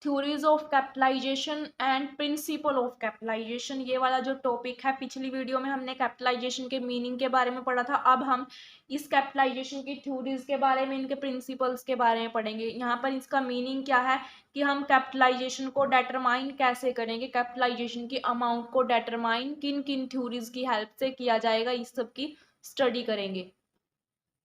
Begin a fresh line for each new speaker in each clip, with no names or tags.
Theories of capitalization and principle of capitalization, ये वाला जो टॉपिक है, पिछली वीडियो में हमने कैपिटलाइजेशन के मीनिंग के बारे में पढ़ा था। अब हम इस कैपिटलाइजेशन की थ्योरीज के बारे में, इनके प्रिंसिपल्स के बारे में पढ़ेंगे। यहाँ पर इसका मीनिंग क्या है कि हम कैपिटलाइजेशन को डिटरमाइन कैसे करेंगे, कैपिटलाइजेशन की अमाउंट को डिटरमाइन किन किन थ्योरीज की हेल्प से किया जाएगा, इस सब की स्टडी करेंगे।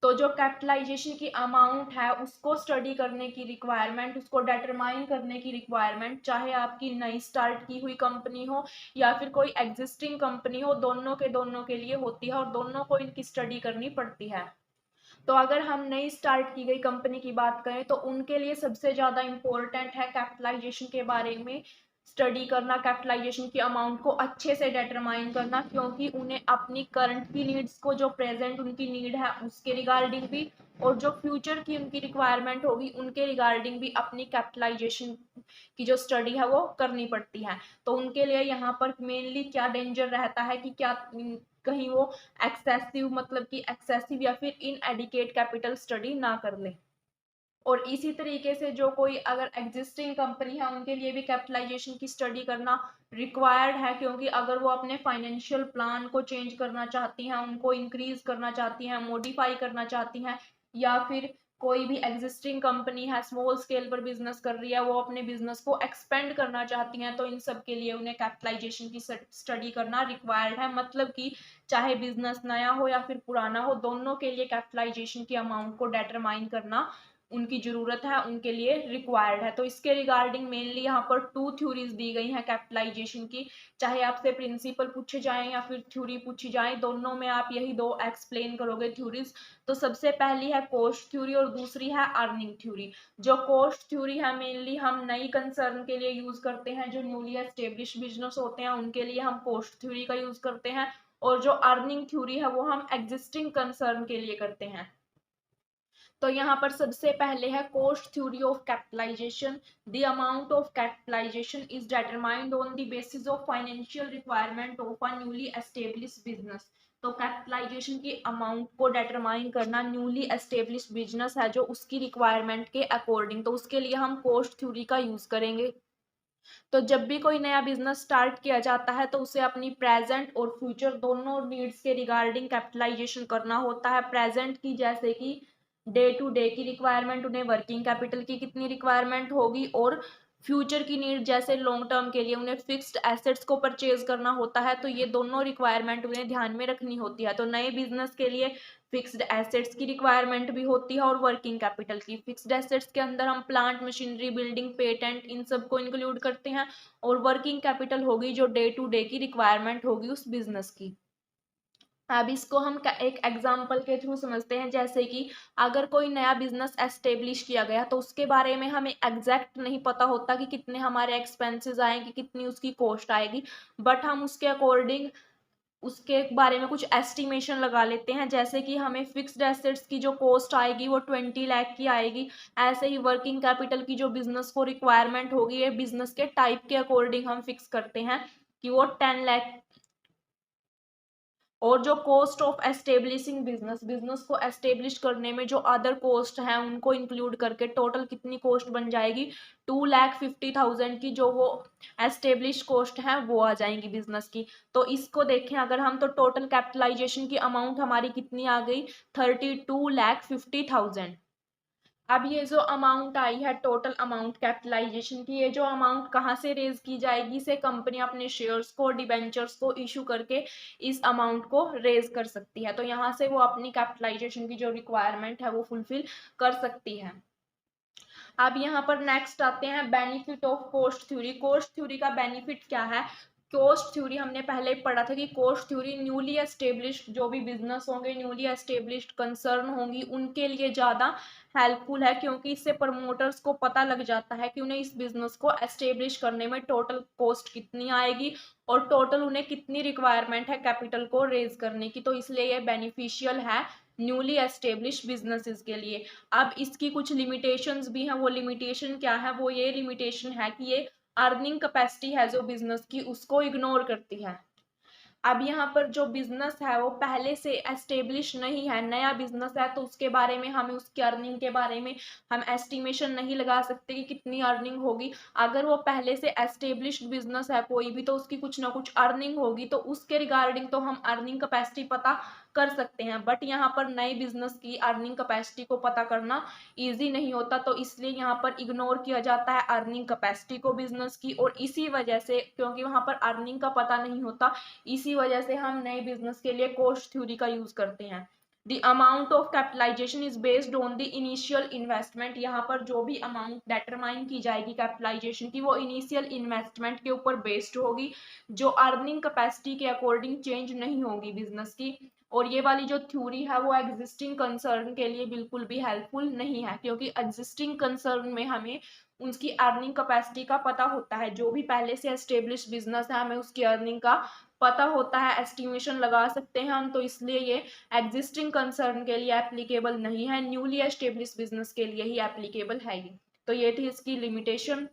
तो जो कैपिटलाइजेशन की अमाउंट है उसको स्टडी करने की रिक्वायरमेंट, उसको डिटरमाइन करने की रिक्वायरमेंट, चाहे आपकी नई स्टार्ट की हुई कंपनी हो या फिर कोई एग्जिस्टिंग कंपनी हो, दोनों के लिए होती है और दोनों को इनकी स्टडी करनी पड़ती है। तो अगर हम नई स्टार्ट की गई कंपनी की बात करें तो उनके लिए सबसे ज़्यादा इम्पोर्टेंट है कैपिटलाइजेशन के बारे में स्टडी करना, कैपिटलाइजेशन की अमाउंट को अच्छे से डिटरमाइन करना, क्योंकि उन्हें अपनी करंट की नीड्स को, जो प्रेजेंट उनकी नीड है उसके रिगार्डिंग भी, और जो फ्यूचर की उनकी रिक्वायरमेंट होगी उनके रिगार्डिंग भी अपनी कैपिटलाइजेशन की जो स्टडी है वो करनी पड़ती है। तो उनके लिए यहाँ पर मेनली क्या डेंजर रहता है कि क्या कहीं वो एक्सेसिव, मतलब कि एक्सेसिव या फिर इनएडिकेट कैपिटल स्टडी ना कर ले। और इसी तरीके से जो कोई अगर एग्जिस्टिंग कंपनी है उनके लिए भी कैपिटलाइजेशन की स्टडी करना रिक्वायर्ड है, क्योंकि अगर वो अपने फाइनेंशियल प्लान को चेंज करना चाहती हैं, उनको इंक्रीज करना चाहती हैं, मॉडिफाई करना चाहती हैं, या फिर कोई भी एग्जिस्टिंग कंपनी है स्मॉल स्केल पर बिजनेस कर रही है, वो अपने बिजनेस को एक्सपेंड करना चाहती हैं, तो इन सब के लिए उन्हें कैपिटलाइजेशन की स्टडी करना रिक्वायर्ड है। मतलब कि चाहे बिजनेस नया हो या फिर पुराना हो, दोनों के लिए कैपिटलाइजेशन की अमाउंट को डिटरमाइन करना उनकी जरूरत है, उनके लिए रिक्वायर्ड है। तो इसके रिगार्डिंग मेनली यहाँ पर टू थ्योरीज दी गई हैं कैपिटलाइजेशन की। चाहे आपसे प्रिंसिपल पूछे जाएं या फिर थ्योरी पूछी जाए, दोनों में आप यही दो एक्सप्लेन करोगे थ्योरीज। तो सबसे पहली है कॉस्ट थ्योरी और दूसरी है अर्निंग थ्योरी। जो कॉस्ट थ्योरी है मेनली हम नई कंसर्न के लिए यूज करते हैं, जो न्यूली एस्टेब्लिश बिजनेस होते हैं उनके लिए हम कॉस्ट थ्योरी का यूज करते हैं, और जो अर्निंग थ्योरी है वो हम एग्जिस्टिंग कंसर्न के लिए करते हैं। तो यहाँ पर सबसे पहले है cost theory of capitalization. The amount of capitalization is determined on the basis of financial requirement of a newly establish business. तो कैपिटलाइजेशन की अमाउंट को डिटरमाइन करना न्यूली एस्टेब्लिश बिजनेस है जो उसकी रिक्वायरमेंट के अकॉर्डिंग, तो उसके लिए हम कॉस्ट थ्योरी का यूज करेंगे। तो जब भी कोई नया बिजनेस स्टार्ट किया जाता है तो उसे अपनी प्रेजेंट और फ्यूचर दोनों नीड्स के रिगार्डिंग कैपिटलाइजेशन करना होता है। प्रेजेंट की जैसे कि डे टू डे की रिक्वायरमेंट, उन्हें वर्किंग कैपिटल की कितनी रिक्वायरमेंट होगी, और फ्यूचर की नीड जैसे लॉन्ग टर्म के लिए उन्हें फिक्स्ड एसेट्स को परचेज करना होता है। तो ये दोनों रिक्वायरमेंट उन्हें ध्यान में रखनी होती है। तो नए बिजनेस के लिए फिक्स्ड एसेट्स की रिक्वायरमेंट भी होती है और वर्किंग कैपिटल की। फिक्स्ड एसेट्स के अंदर हम प्लांट मशीनरी, बिल्डिंग, पेटेंट, इन सब को इंक्लूड करते हैं, और वर्किंग कैपिटल होगी जो डे टू डे की रिक्वायरमेंट होगी उस बिजनेस की। अब इसको हम एक एग्जाम्पल के थ्रू समझते हैं। जैसे कि अगर कोई नया बिजनेस एस्टेब्लिश किया गया तो उसके बारे में हमें एग्जैक्ट नहीं पता होता कि कितने हमारे एक्सपेंसेस आएंगे, कितनी उसकी कॉस्ट आएगी, बट हम उसके अकॉर्डिंग उसके बारे में कुछ एस्टिमेशन लगा लेते हैं। जैसे कि हमें फिक्स्ड एसेट्स की जो कॉस्ट आएगी वो 20 लाख की आएगी। ऐसे ही वर्किंग कैपिटल की जो बिजनेस को रिक्वायरमेंट होगी, ये बिजनेस के टाइप के अकॉर्डिंग हम फिक्स करते हैं कि वो 10 लाख। और जो cost of establishing business, business को एस्टेब्लिश करने में जो अदर कॉस्ट हैं उनको इंक्लूड करके टोटल कितनी कॉस्ट बन जाएगी, 2,50,000 की जो वो एस्टेब्लिश कॉस्ट है वो आ जाएंगी बिजनेस की। तो इसको देखें अगर हम, तो टोटल कैपिटलाइजेशन की अमाउंट हमारी कितनी आ गई, 32,50,000। अब ये जो अमाउंट आई है टोटल अमाउंट कैपिटलाइजेशन की, ये जो अमाउंट कहाँ से रेज की जाएगी, से कंपनी अपने शेयर्स को, डिबेंचर्स को इशू करके इस अमाउंट को रेज कर सकती है। तो यहाँ से वो अपनी कैपिटलाइजेशन की जो रिक्वायरमेंट है वो फुलफिल कर सकती है। अब यहाँ पर नेक्स्ट आते हैं benefit of cost theory. Cost theory का बेनिफिट क्या है। कॉस्ट थ्योरी हमने पहले ही पढ़ा था कि कॉस्ट थ्योरी न्यूली एस्टेब्लिश्ड जो भी बिजनेस होंगे, न्यूली एस्टेब्लिश्ड कंसर्न होंगी, उनके लिए ज़्यादा हेल्पफुल है, क्योंकि इससे प्रमोटर्स को पता लग जाता है कि उन्हें इस बिजनेस को एस्टेब्लिश करने में टोटल कॉस्ट कितनी आएगी और टोटल उन्हें कितनी रिक्वायरमेंट है कैपिटल को रेज करने की। तो इसलिए ये बेनिफिशियल है न्यूली एस्टेब्लिश बिजनेसेस के लिए। अब इसकी कुछ लिमिटेशंस भी हैं। वो लिमिटेशन क्या है, वो ये लिमिटेशन है कि ये अर्निंग कैपेसिटी है जो बिजनेस की उसको इग्नोर करती है। अब यहाँ पर जो बिजनेस है वो पहले से एस्टेब्लिश नहीं है, नया बिजनेस है, तो उसके बारे में हमें उसकी अर्निंग के बारे में हम एस्टिमेशन नहीं लगा सकते कि कितनी अर्निंग होगी। अगर वो पहले से एस्टेब्लिश्ड बिजनेस है कोई भी, तो उसकी कुछ ना कुछ अर्निंग होगी, तो उसके रिगार्डिंग तो हम अर्निंग कैपेसिटी पता कर सकते हैं। बट यहाँ पर नए बिजनेस की अर्निंग कैपेसिटी को पता करना ईजी नहीं होता, तो इसलिए यहाँ पर इग्नोर किया जाता है अर्निंग कैपेसिटी को बिजनेस की। और इसी वजह से, क्योंकि वहाँ पर अर्निंग का पता नहीं होता, इसी वजह से हम नए बिजनेस के लिए कॉस्ट थ्योरी का यूज करते हैं। The amount of capitalization is based on the initial investment. यहाँ पर जो भी अमाउंट डिटरमाइन की जाएगी कैपिटलाइजेशन की, वो इनिशियल इन्वेस्टमेंट के ऊपर बेस्ड होगी, जो अर्निंग कैपेसिटी के अकॉर्डिंग चेंज नहीं होगी बिजनेस की। और ये वाली जो थ्योरी है वो एग्जिस्टिंग कंसर्न के लिए बिल्कुल भी हेल्पफुल नहीं है, क्योंकि एग्जिस्टिंग कंसर्न में हमें उनकी अर्निंग कैपेसिटी का पता होता है। जो भी पहले से एस्टेब्लिश बिजनेस है हमें उसकी अर्निंग का पता होता है, एस्टिमेशन लगा सकते हैं हम, तो इसलिए ये एग्जिस्टिंग कंसर्न के लिए एप्लीकेबल नहीं है, न्यूली एस्टेब्लिश बिजनेस के लिए ही एप्लीकेबल है ये। तो ये थी इसकी लिमिटेशन।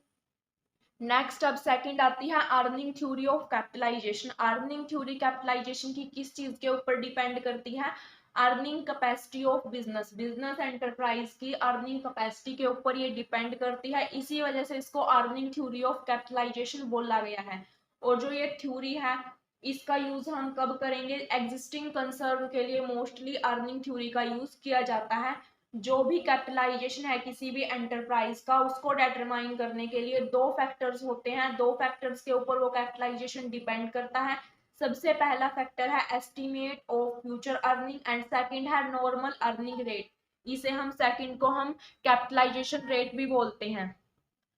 नेक्स्ट अब सेकंड आती है earning theory of capitalization. Earning theory capitalization की किस चीज के ऊपर डिपेंड करती है? Earning capacity of business, business enterprise की अर्निंग कैपेसिटी के ऊपर ये डिपेंड करती है। इसी वजह से इसको अर्निंग थ्योरी ऑफ कैपिटलाइजेशन बोला गया है। और जो ये थ्योरी है इसका यूज हम कब करेंगे? एग्जिस्टिंग कंसर्न के लिए मोस्टली अर्निंग थ्योरी का यूज किया जाता है। जो भी कैपिटलाइजेशन है किसी भी एंटरप्राइज का, उसको डिटरमाइन करने के लिए दो फैक्टर्स होते हैं, दो फैक्टर्स के ऊपर वो कैपिटलाइजेशन डिपेंड करता है। सबसे पहला फैक्टर है estimate of future earning and second है नॉर्मल अर्निंग रेट। इसे हम सेकंड को हम कैपिटलाइजेशन रेट भी बोलते हैं।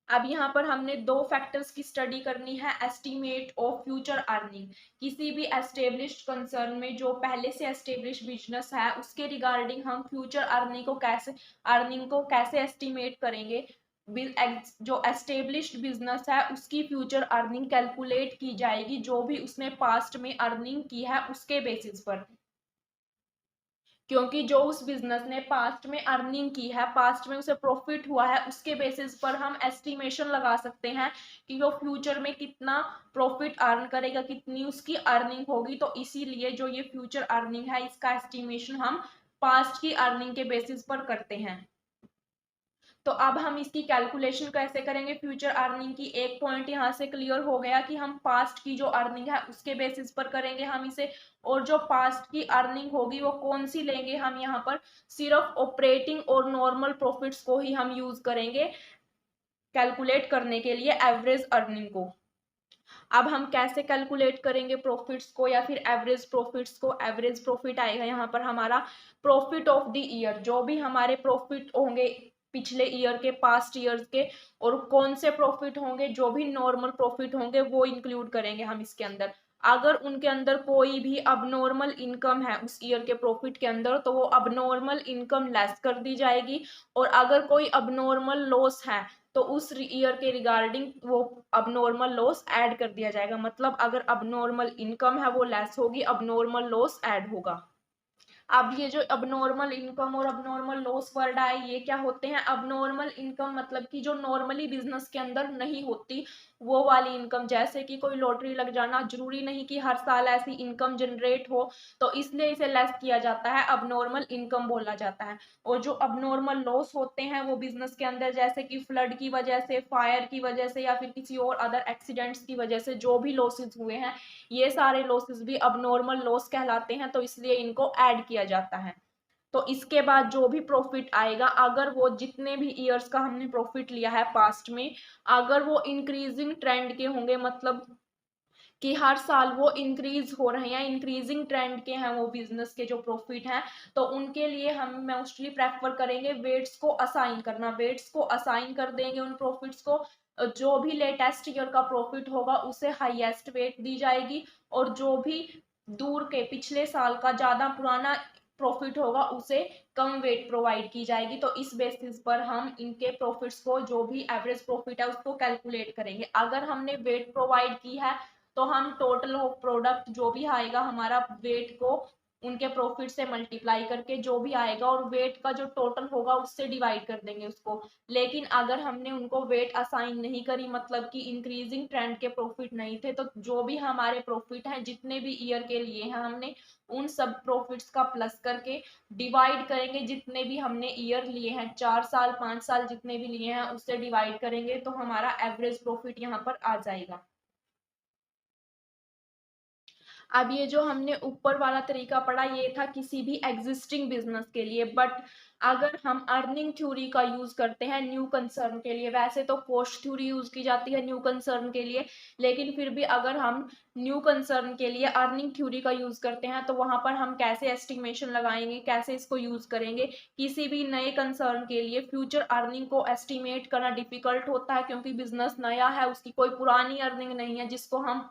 अब यहाँ पर हमने दो फैक्टर्स की स्टडी करनी है, एस्टिमेट ऑफ फ्यूचर अर्निंग। किसी भी एस्टेब्लिश्ड कंसर्न में जो पहले से एस्टेब्लिश बिजनेस है उसके रिगार्डिंग हम फ्यूचर अर्निंग को कैसे एस्टिमेट करेंगे। जो एस्टेब्लिश्ड बिजनेस है उसकी फ्यूचर अर्निंग कैलकुलेट की जाएगी, जो भी उसने पास्ट में अर्निंग की है उसके बेसिस पर। क्योंकि जो उस बिजनेस ने पास्ट में अर्निंग की है, पास्ट में उसे प्रॉफिट हुआ है, उसके बेसिस पर हम एस्टिमेशन लगा सकते हैं कि वो फ्यूचर में कितना प्रॉफिट अर्न करेगा, कितनी उसकी अर्निंग होगी। तो इसीलिए जो ये फ्यूचर अर्निंग है इसका एस्टिमेशन हम पास्ट की अर्निंग के बेसिस पर करते हैं। तो अब हम इसकी कैलकुलेशन कैसे करेंगे फ्यूचर अर्निंग की? एक पॉइंट यहाँ से क्लियर हो गया कि हम पास्ट की जो अर्निंग है उसके बेसिस पर करेंगे हम इसे। और जो पास्ट की अर्निंग होगी वो कौन सी लेंगे? हम यहाँ पर सिर्फ ऑपरेटिंग और नॉर्मल प्रॉफिट्स को ही हम यूज करेंगे कैलकुलेट करने के लिए एवरेज अर्निंग को। अब हम कैसे कैलकुलेट करेंगे प्रॉफिट्स को या फिर एवरेज प्रॉफिट्स को? एवरेज प्रॉफिट आएगा यहाँ पर हमारा प्रॉफिट ऑफ द ईयर, जो भी हमारे प्रॉफिट होंगे पिछले ईयर के, पास्ट ईयर्स के। और कौन से प्रॉफिट होंगे? जो भी नॉर्मल प्रॉफिट होंगे वो इंक्लूड करेंगे हम इसके अंदर। अगर उनके अंदर कोई भी अबनॉर्मल इनकम है उस ईयर के प्रॉफिट के अंदर, तो वो अबनॉर्मल इनकम लेस कर दी जाएगी। और अगर कोई अबनॉर्मल लॉस है तो उस ईयर के रिगार्डिंग वो अबनॉर्मल लॉस ऐड कर दिया जाएगा। मतलब अगर अबनॉर्मल इनकम है वो लेस होगी, अबनॉर्मल लॉस ऐड होगा। अब ये जो अबनॉर्मल इनकम और अबनॉर्मल लॉस वर्ड आए, ये क्या होते हैं? अबनॉर्मल इनकम मतलब कि जो नॉर्मली बिजनेस के अंदर नहीं होती वो वाली इनकम, जैसे कि कोई लॉटरी लग जाना, जरूरी नहीं कि हर साल ऐसी इनकम जनरेट हो, तो इसलिए इसे लेस किया जाता है, अबनॉर्मल इनकम बोला जाता है। और जो अबनॉर्मल लॉस होते हैं वो बिजनेस के अंदर, जैसे कि फ्लड की वजह से, फायर की वजह से या फिर किसी और अदर एक्सीडेंट्स की वजह से जो भी लॉसेस हुए हैं, ये सारे लॉसेस भी अबनॉर्मल लॉस कहलाते हैं, तो इसलिए इनको ऐड किया जाता है। तो इसके बाद जो भी प्रॉफिट आएगा, अगर वो जितने भी ईयर्स का हमने प्रॉफिट लिया है पास्ट में, अगर वो इंक्रीजिंग ट्रेंड के होंगे, मतलब कि हर साल वो इंक्रीज हो रहे हैं, इंक्रीजिंग ट्रेंड के हैं वो बिजनेस के जो प्रॉफिट हैं, तो उनके लिए हम मोस्टली प्रेफर करेंगे वेट्स को असाइन करना। वेट्स को असाइन कर देंगे उन प्रॉफिट्स को, जो भी लेटेस्ट ईयर का प्रॉफिट होगा उसे हाईएस्ट वेट दी जाएगी, और जो भी दूर के पिछले साल का ज्यादा पुराना प्रॉफिट होगा उसे कम वेट प्रोवाइड की जाएगी। तो इस बेसिस पर हम इनके प्रॉफिट्स को, जो भी एवरेज प्रॉफिट है उसको कैलकुलेट करेंगे। अगर हमने वेट प्रोवाइड की है तो हम टोटल ऑफ प्रोडक्ट जो भी आएगा हमारा वेट को उनके प्रॉफिट से मल्टीप्लाई करके जो भी आएगा, और वेट का जो टोटल होगा उससे डिवाइड कर देंगे उसको। लेकिन अगर हमने उनको वेट असाइन नहीं करी, मतलब कि इंक्रीजिंग ट्रेंड के प्रॉफिट नहीं थे, तो जो भी हमारे प्रॉफिट हैं जितने भी ईयर के लिए हैं हमने उन सब प्रॉफिट्स का प्लस करके डिवाइड करेंगे, जितने भी हमने ईयर लिए हैं 4 साल 5 साल जितने भी लिए हैं उससे डिवाइड करेंगे, तो हमारा एवरेज प्रॉफिट यहाँ पर आ जाएगा। अब ये जो हमने ऊपर वाला तरीका पढ़ा ये था किसी भी एग्जिस्टिंग बिजनेस के लिए, बट अगर हम अर्निंग थ्योरी का यूज करते हैं न्यू कंसर्न के लिए, वैसे तो कॉस्ट थ्योरी यूज की जाती है न्यू कंसर्न के लिए, लेकिन फिर भी अगर हम न्यू कंसर्न के लिए अर्निंग थ्योरी का यूज करते हैं तो वहां पर हम कैसे एस्टिमेशन लगाएंगे, कैसे इसको यूज करेंगे। किसी भी नए कंसर्न के लिए फ्यूचर अर्निंग को एस्टिमेट करना डिफिकल्ट होता है, क्योंकि बिजनेस नया है, उसकी कोई पुरानी अर्निंग नहीं है जिसको हम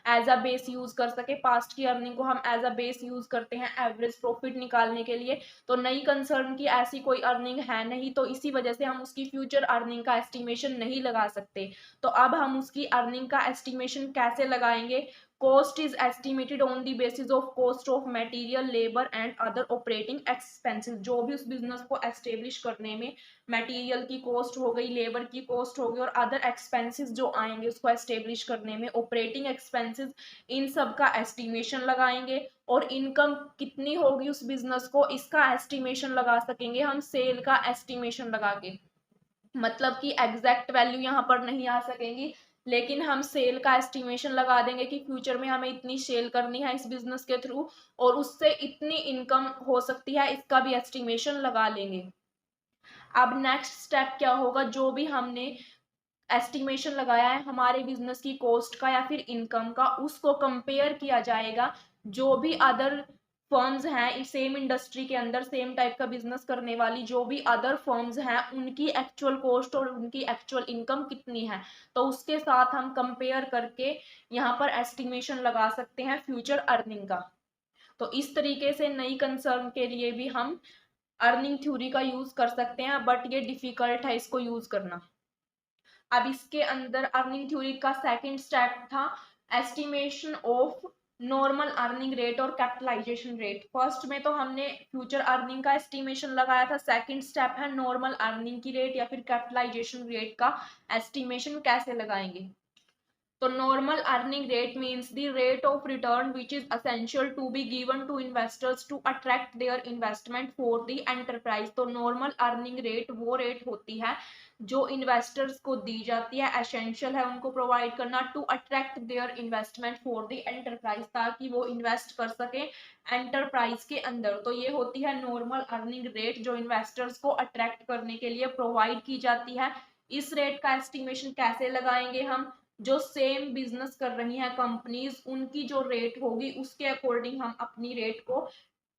एज अ बेस यूज कर सके। पास्ट की अर्निंग को हम एज अ बेस यूज करते हैं एवरेज प्रॉफिट निकालने के लिए, तो नई कंसर्न की ऐसी कोई अर्निंग है नहीं, तो इसी वजह से हम उसकी फ्यूचर अर्निंग का एस्टिमेशन नहीं लगा सकते। तो अब हम उसकी अर्निंग का एस्टिमेशन कैसे लगाएंगे। Cost is estimated on the basis of cost of material labour and other operating expenses. जो भी उस बिजनेस को एस्टेब्लिश करने में मटेरियल की कॉस्ट हो गई, लेबर की कॉस्ट हो गई, और अदर एक्सपेंसेस जो आएंगे उसको एस्टेब्लिश करने में, ऑपरेटिंग एक्सपेंसेस, इन सब का एस्टिमेशन लगाएंगे। और इनकम कितनी होगी उस बिजनेस को, इसका एस्टिमेशन लगा सकेंगे हम सेल का एस्टिमेशन लगा के। मतलब कि एग्जैक्ट वैल्यू यहाँ पर नहीं आ सकेंगी, लेकिन हम सेल का एस्टिमेशन लगा देंगे कि फ्यूचर में हमें इतनी सेल करनी है इस बिजनेस के थ्रू और उससे इतनी इनकम हो सकती है, इसका भी एस्टिमेशन लगा लेंगे। अब नेक्स्ट स्टेप क्या होगा, जो भी हमने एस्टिमेशन लगाया है हमारे बिजनेस की कॉस्ट का या फिर इनकम का, उसको कंपेयर किया जाएगा जो भी अदर फर्म्स हैं सेम इंडस्ट्री के अंदर, सेम टाइप का बिजनेस करने वाली जो भी अदर फर्म्स हैं उनकी एक्चुअल कॉस्ट और उनकी एक्चुअल इनकम कितनी है, तो उसके साथ हम कंपेयर करके यहाँ पर एस्टिमेशन लगा सकते हैं फ्यूचर अर्निंग का। तो इस तरीके से नई कंसर्न के लिए भी हम अर्निंग थ्योरी का यूज कर सकते हैं, बट ये डिफिकल्ट है इसको यूज करना। अब इसके अंदर अर्निंग थ्योरी का सेकंड स्टेप था estimation of normal earning rate और कैपिटलाइजेशन रेट। फर्स्ट में तो हमने फ्यूचर अर्निंग का एस्टिमेशन लगाया था, सेकंड स्टेप है नॉर्मल अर्निंग की रेट या फिर कैपिटलाइजेशन रेट का एस्टिमेशन कैसे लगाएंगे। तो normal earning rate means the rate of return which is essential to be given to investors to attract their investment for the enterprise। तो normal earning rate वो rate होती है जो इन्वेस्टर्स को दी जाती है, एसेंशियल है उनको प्रोवाइड करना to attract their investment for the enterprise, ताकि वो इन्वेस्ट कर सके एंटरप्राइज के अंदर। तो ये होती है नॉर्मल अर्निंग रेट जो इन्वेस्टर्स को अट्रैक्ट करने के लिए प्रोवाइड की जाती है। इस रेट का एस्टिमेशन कैसे लगाएंगे हम, जो सेम बिजनेस कर रही हैं कंपनीज उनकी जो रेट होगी उसके अकॉर्डिंग हम अपनी रेट को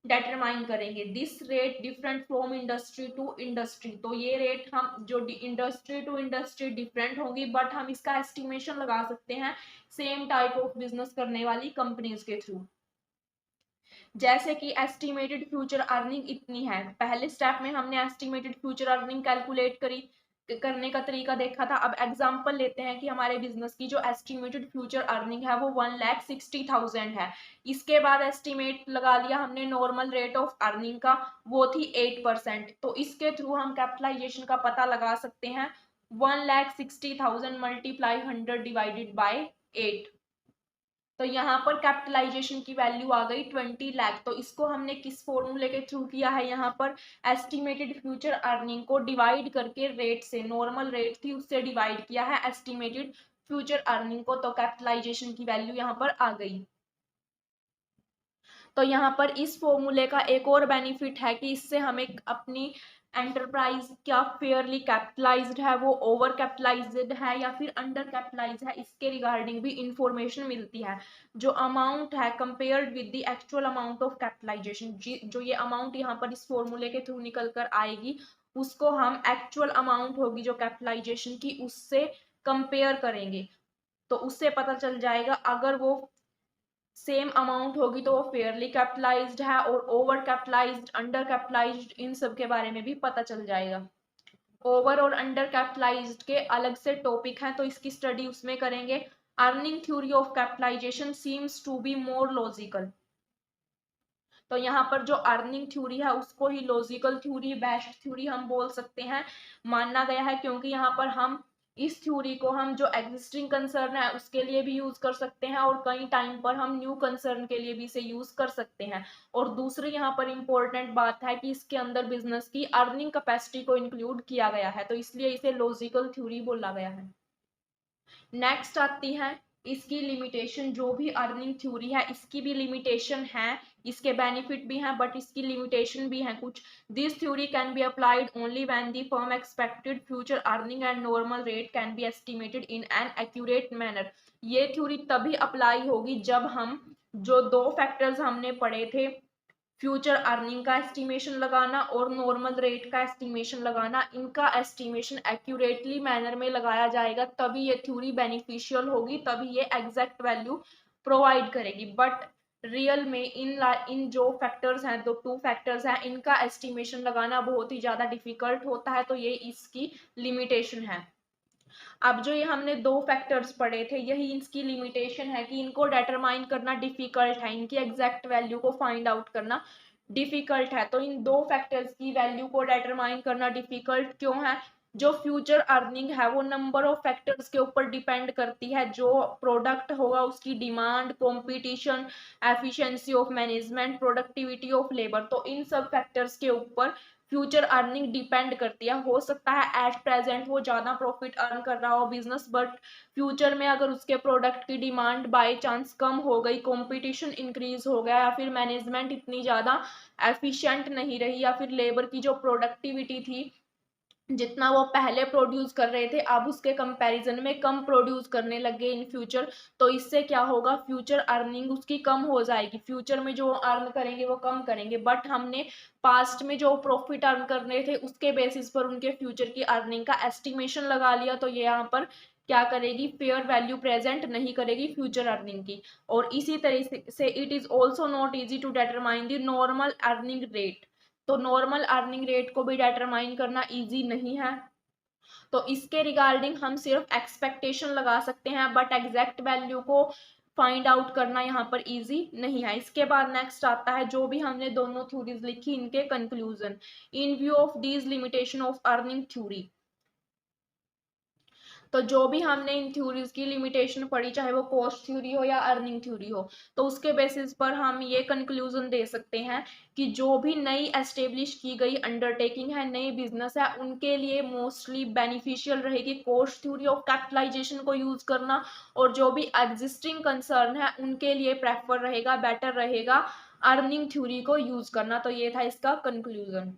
डिटरमाइन करेंगे। This rate different from industry to industry. तो ये रेट हम जो इंडस्ट्री टू इंडस्ट्री डिफरेंट होगी, बट हम इसका एस्टिमेशन लगा सकते हैं सेम टाइप ऑफ बिजनेस करने वाली कंपनीज के थ्रू। जैसे कि एस्टिमेटेड फ्यूचर अर्निंग इतनी है, पहले स्टेप में हमने एस्टिमेटेड फ्यूचर अर्निंग कैलकुलेट करने का तरीका देखा था। अब एग्जांपल लेते हैं कि हमारे बिजनेस की जो एस्टिमेटेड फ्यूचर अर्निंग है वो 1,60,000 है। इसके बाद एस्टिमेट लगा लिया हमने नॉर्मल रेट ऑफ अर्निंग का, वो थी 8%। तो इसके थ्रू हम कैपिटलाइजेशन का पता लगा सकते हैं 1,60,000 मल्टीप्लाई 100 डिवाइडेड बाई 8। तो यहाँ पर कैपिटलाइजेशन की वैल्यू आ गई 20 लाख। तो इसको हमने किस फॉर्मूले के थ्रू किया है, यहाँ पर एस्टिमेटेड फ्यूचर अर्निंग को डिवाइड करके रेट से, नॉर्मल रेट थी उससे डिवाइड किया है एस्टिमेटेड फ्यूचर अर्निंग को, तो कैपिटलाइजेशन की वैल्यू यहाँ पर आ गई। तो यहाँ पर इस फॉर्मूले का एक और बेनिफिट है कि इससे हमें अपनी एंटरप्राइज क्या फेयरली कैपिटलाइज्ड है, वो ओवर कैपिटलाइज्ड है या फिर अंडर कैपिटलाइज है, इसके रिगार्डिंग भी इंफॉर्मेशन मिलती है। जो अमाउंट है compared with the actual amount of capitalization, जो ये अमाउंट यहाँ पर इस फॉर्मूले के थ्रू निकल कर आएगी उसको हम एक्चुअल अमाउंट होगी जो कैपिटलाइजेशन की उससे कंपेयर करेंगे, तो उससे पता चल जाएगा अगर वो सेम अमाउंट होगी तो वो फेयरली कैपिटलाइज्ड है, और ओवर कैपिटलाइज्ड अंडर कैपिटलाइज्ड इन सब के बारे में भी पता चल जाएगा। ओवर और अंडर कैपिटलाइज्ड के अलग से टॉपिक हैं तो इसकी स्टडी उसमें करेंगे। Earning theory of capitalization seems to be more logical. तो यहाँ पर जो अर्निंग थ्योरी है उसको ही लॉजिकल थ्योरी, बेस्ट थ्योरी हम बोल सकते हैं, माना गया है, क्योंकि यहाँ पर हम इस थ्योरी को हम जो एग्जिस्टिंग कंसर्न है उसके लिए भी यूज कर सकते हैं और कई टाइम पर हम न्यू कंसर्न के लिए भी इसे यूज कर सकते हैं। और दूसरी यहाँ पर इंपॉर्टेंट बात है कि इसके अंदर बिजनेस की अर्निंग कैपेसिटी को इंक्लूड किया गया है, तो इसलिए इसे लॉजिकल थ्योरी बोला गया है। नेक्स्ट आती है इसकी लिमिटेशन। जो भी अर्निंग थ्योरी है इसकी भी लिमिटेशन है, इसके बेनिफिट भी हैं बट इसकी लिमिटेशन भी हैं कुछ। This theory can be applied only when the firm expected future earning and normal rate can be estimated in an accurate manner. ये थ्योरी तभी अप्लाई होगी जब हम जो दो फैक्टर्स हमने पढ़े थे, फ्यूचर अर्निंग का एस्टिमेशन लगाना और नॉर्मल रेट का एस्टिमेशन लगाना, इनका एस्टिमेशन एक्यूरेटली मैनर में लगाया जाएगा, तभी ये थ्योरी बेनिफिशियल होगी, तभी ये एग्जैक्ट वैल्यू प्रोवाइड करेगी। बट रियल में इन जो फैक्टर्स हैं, दो टू फैक्टर्स हैं, इनका एस्टिमेशन लगाना बहुत ही ज्यादा डिफिकल्ट होता है, तो ये इसकी लिमिटेशन है। अब जो ये हमने दो फैक्टर्स पढ़े थे यही इसकी लिमिटेशन है कि इनको डिटरमाइन करना डिफिकल्ट है, इनकी एग्जैक्ट वैल्यू को फाइंड आउट करना डिफिकल्ट है। तो इन दो फैक्टर्स की वैल्यू को डिटरमाइन करना डिफिकल्ट क्यों है? जो फ्यूचर अर्निंग है वो नंबर ऑफ फैक्टर्स के ऊपर डिपेंड करती है, जो प्रोडक्ट होगा उसकी demand, competition, efficiency of management, productivity of labour, तो इन सब फैक्टर्स के ऊपर फ्यूचर अर्निंग डिपेंड करती है। हो सकता है एट प्रेजेंट वो ज्यादा प्रॉफिट अर्न कर रहा हो बिजनेस, बट फ्यूचर में अगर उसके प्रोडक्ट की डिमांड बाय चांस कम हो गई, कंपटीशन इंक्रीज हो गया, या फिर मैनेजमेंट इतनी ज्यादा एफिशिएंट नहीं रही, या फिर लेबर की जो प्रोडक्टिविटी थी जितना वो पहले प्रोड्यूस कर रहे थे अब उसके कंपैरिजन में कम प्रोड्यूस करने लगे इन फ्यूचर, तो इससे क्या होगा, फ्यूचर अर्निंग उसकी कम हो जाएगी, फ्यूचर में जो अर्न करेंगे वो कम करेंगे। बट हमने पास्ट में जो प्रॉफिट अर्न कर रहे थे उसके बेसिस पर उनके फ्यूचर की अर्निंग का एस्टिमेशन लगा लिया, तो ये यहाँ पर क्या करेगी, फेयर वैल्यू प्रेजेंट नहीं करेगी फ्यूचर अर्निंग की। और इसी तरह से it is also not easy to determine the normal earning rate, तो नॉर्मल अर्निंग रेट को भी डिटरमाइन करना इजी नहीं है। तो इसके रिगार्डिंग हम सिर्फ एक्सपेक्टेशन लगा सकते हैं बट एग्जैक्ट वैल्यू को फाइंड आउट करना यहाँ पर इजी नहीं है। इसके बाद नेक्स्ट आता है जो भी हमने दोनों थ्योरीज लिखी इनके conclusion. In view of these limitation of earning theory, तो जो भी हमने इन थ्योरीज की लिमिटेशन पढ़ी, चाहे वो कॉस्ट थ्योरी हो या अर्निंग थ्योरी हो, तो उसके बेसिस पर हम ये कंक्लूजन दे सकते हैं कि जो भी नई एस्टेब्लिश की गई अंडरटेकिंग है, नई बिजनेस है, उनके लिए मोस्टली बेनिफिशियल रहेगी कॉस्ट थ्योरी ऑफ कैपिटलाइजेशन को यूज करना, और जो भी एग्जिस्टिंग कंसर्न है उनके लिए प्रेफर रहेगा, बेटर रहेगा अर्निंग थ्योरी को यूज करना। तो ये था इसका कंक्लूजन।